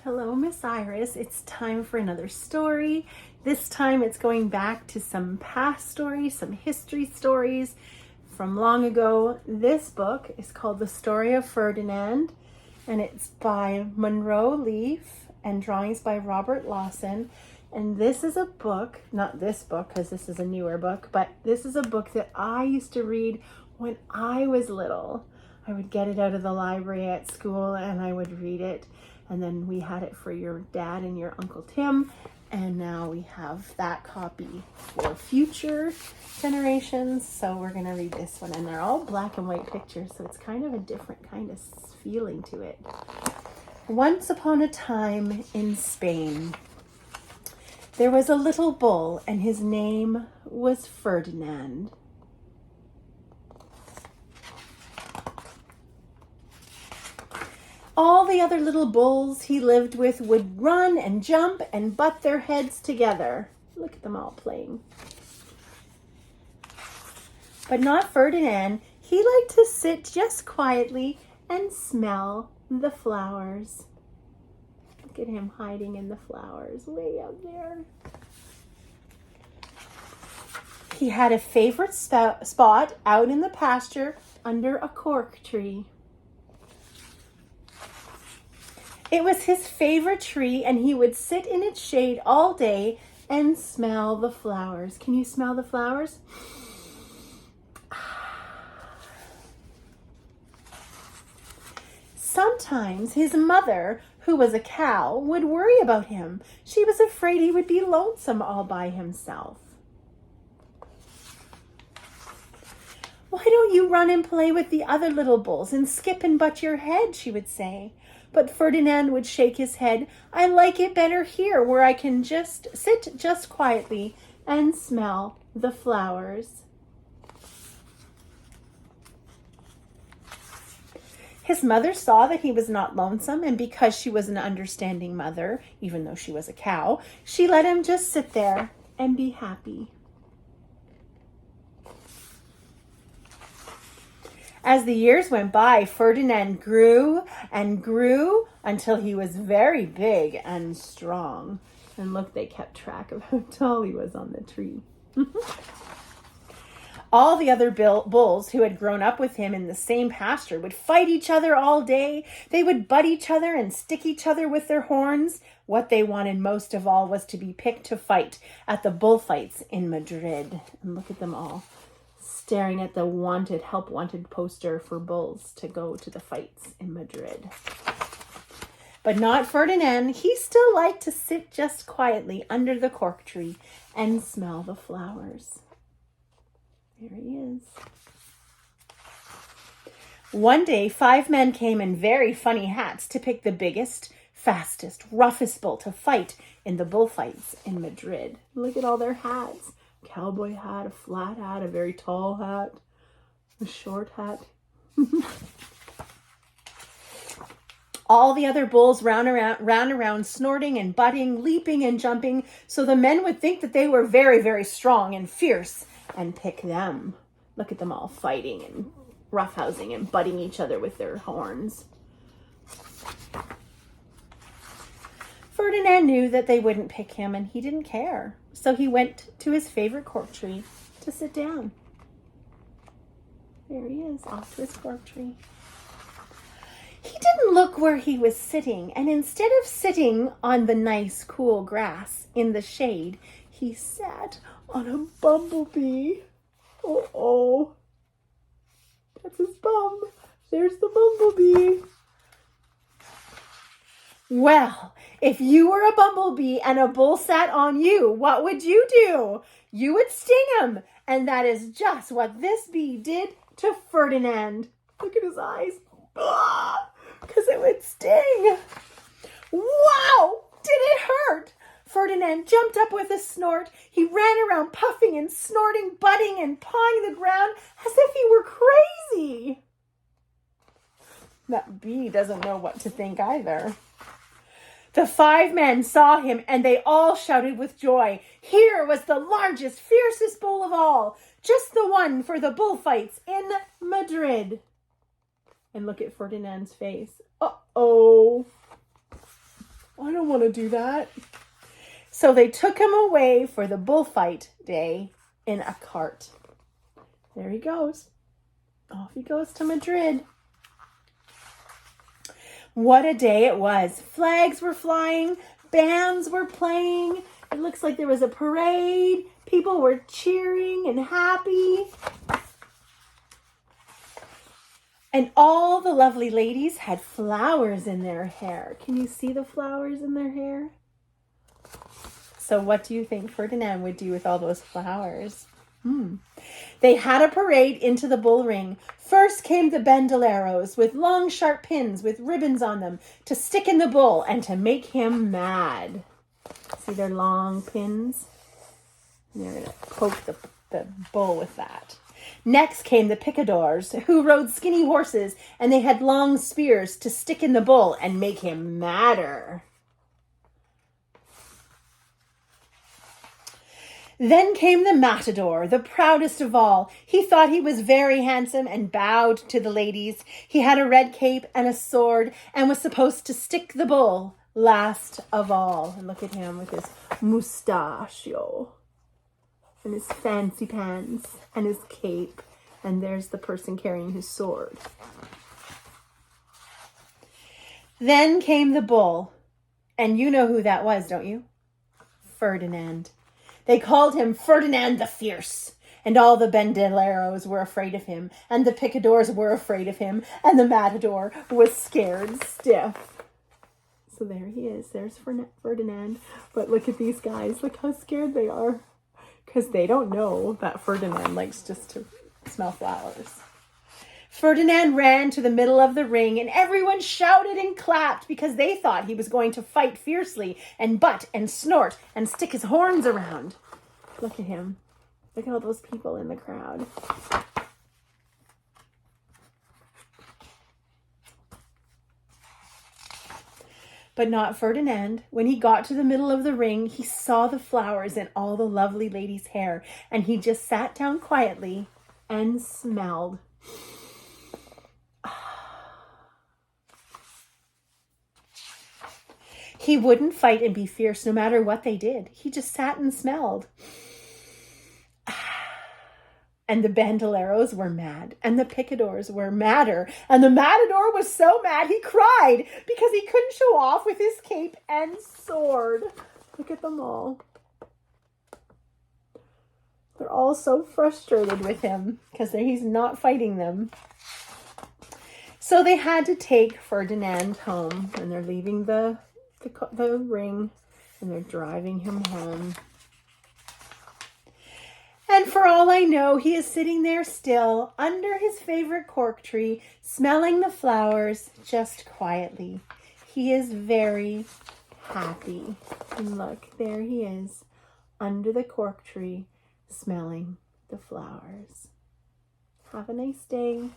Hello, Miss Iris. It's time for another story. This time it's going back to some past stories, some history stories from long ago. This book is called The Story of Ferdinand, and it's by Munro and drawings by Robert Lawson. And this is a book, not this book because this is a newer book, but this is a book that I used to read when I was little. I would get it out of the library at school and I would read it. And then we had it for your dad and your Uncle Tim. And now we have that copy for future generations. So we're going to read this one. And they're all black and white pictures. So it's kind of a different kind of feeling to it. Once upon a time in Spain, there was a little bull and his name was Ferdinand. All the other little bulls he lived with would run and jump and butt their heads together. Look at them all playing. But not Ferdinand. He liked to sit just quietly and smell the flowers. Look at him hiding in the flowers way out there. He had a favorite spot out in the pasture under a cork tree. It was his favorite tree, and he would sit in its shade all day and smell the flowers. Can you smell the flowers? Sometimes his mother, who was a cow, would worry about him. She was afraid he would be lonesome all by himself. "Why don't you run and play with the other little bulls and skip and butt your head?" she would say. But Ferdinand would shake his head. "I like it better here where I can just sit just quietly and smell the flowers." His mother saw that he was not lonesome, and because she was an understanding mother, even though she was a cow, she let him just sit there and be happy. As the years went by, Ferdinand grew and grew until he was very big and strong. And look, they kept track of how tall he was on the tree. All the other bulls who had grown up with him in the same pasture would fight each other all day. They would butt each other and stick each other with their horns. What they wanted most of all was to be picked to fight at the bullfights in Madrid. And look at them all, staring at the help wanted poster for bulls to go to the fights in Madrid. But not Ferdinand. He still liked to sit just quietly under the cork tree and smell the flowers. There he is. One day, 5 men came in very funny hats to pick the biggest, fastest, roughest bull to fight in the bullfights in Madrid. Look at all their hats. Cowboy hat, a flat hat, a very tall hat, a short hat. All the other bulls ran around snorting and butting, leaping and jumping, so the men would think that they were very, very strong and fierce and pick them. Look at them all fighting and roughhousing and butting each other with their horns. Ferdinand knew that they wouldn't pick him, and he didn't care. So he went to his favorite cork tree to sit down. There he is, off to his cork tree. He didn't look where he was sitting, and instead of sitting on the nice, cool grass in the shade, he sat on a bumblebee. Oh, that's his bum. There's the bumblebee. Well, if you were a bumblebee and a bull sat on you, what would you do? You would sting him. And that is just what this bee did to Ferdinand. Look at his eyes. Because it would sting. Wow! Did it hurt? Ferdinand jumped up with a snort. He ran around puffing and snorting, butting and pawing the ground as if he were crazy. That bee doesn't know what to think either. The 5 men saw him and they all shouted with joy. Here was the largest, fiercest bull of all, just the one for the bullfights in Madrid. And look at Ferdinand's face. Uh-oh. don't want to do that. So they took him away for the bullfight day in a cart. There he goes. Off he goes to Madrid. What a day it was. Flags were flying. Bands were playing. It looks like there was a parade. People were cheering and happy. And all the lovely ladies had flowers in their hair. Can you see the flowers in their hair? So what do you think Ferdinand would do with all those flowers? They had a parade into the bull ring. First came the bandoleros with long sharp pins with ribbons on them to stick in the bull and to make him mad. See their long pins? And they're going to poke the bull with that. Next came the picadors, who rode skinny horses, and they had long spears to stick in the bull and make him madder. Then came the matador, the proudest of all. He thought he was very handsome and bowed to the ladies. He had a red cape and a sword and was supposed to stick the bull last of all. And look at him with his mustachio and his fancy pants and his cape. And there's the person carrying his sword. Then came the bull. And you know who that was, don't you? Ferdinand. They called him Ferdinand the Fierce, and all the bandoleros were afraid of him, and the picadors were afraid of him, and the matador was scared stiff. So there he is. There's Ferdinand. But look at these guys. Look how scared they are, because they don't know that Ferdinand likes just to smell flowers. Ferdinand ran to the middle of the ring, and everyone shouted and clapped because they thought he was going to fight fiercely and butt and snort and stick his horns around. Look at him. Look at all those people in the crowd. But not Ferdinand. When he got to the middle of the ring, he saw the flowers in all the lovely ladies' hair, and he just sat down quietly and smelled. He wouldn't fight and be fierce no matter what they did. He just sat and smelled. And the bandoleros were mad, and the picadors were madder, and the matador was so mad he cried because he couldn't show off with his cape and sword. Look at them all. They're all so frustrated with him because he's not fighting them. So they had to take Ferdinand home, and they're leaving the ring, and they're driving him home. And for all I know, he is sitting there still under his favorite cork tree, smelling the flowers just quietly. He is very happy. And look, there he is under the cork tree, smelling the flowers. Have a nice day.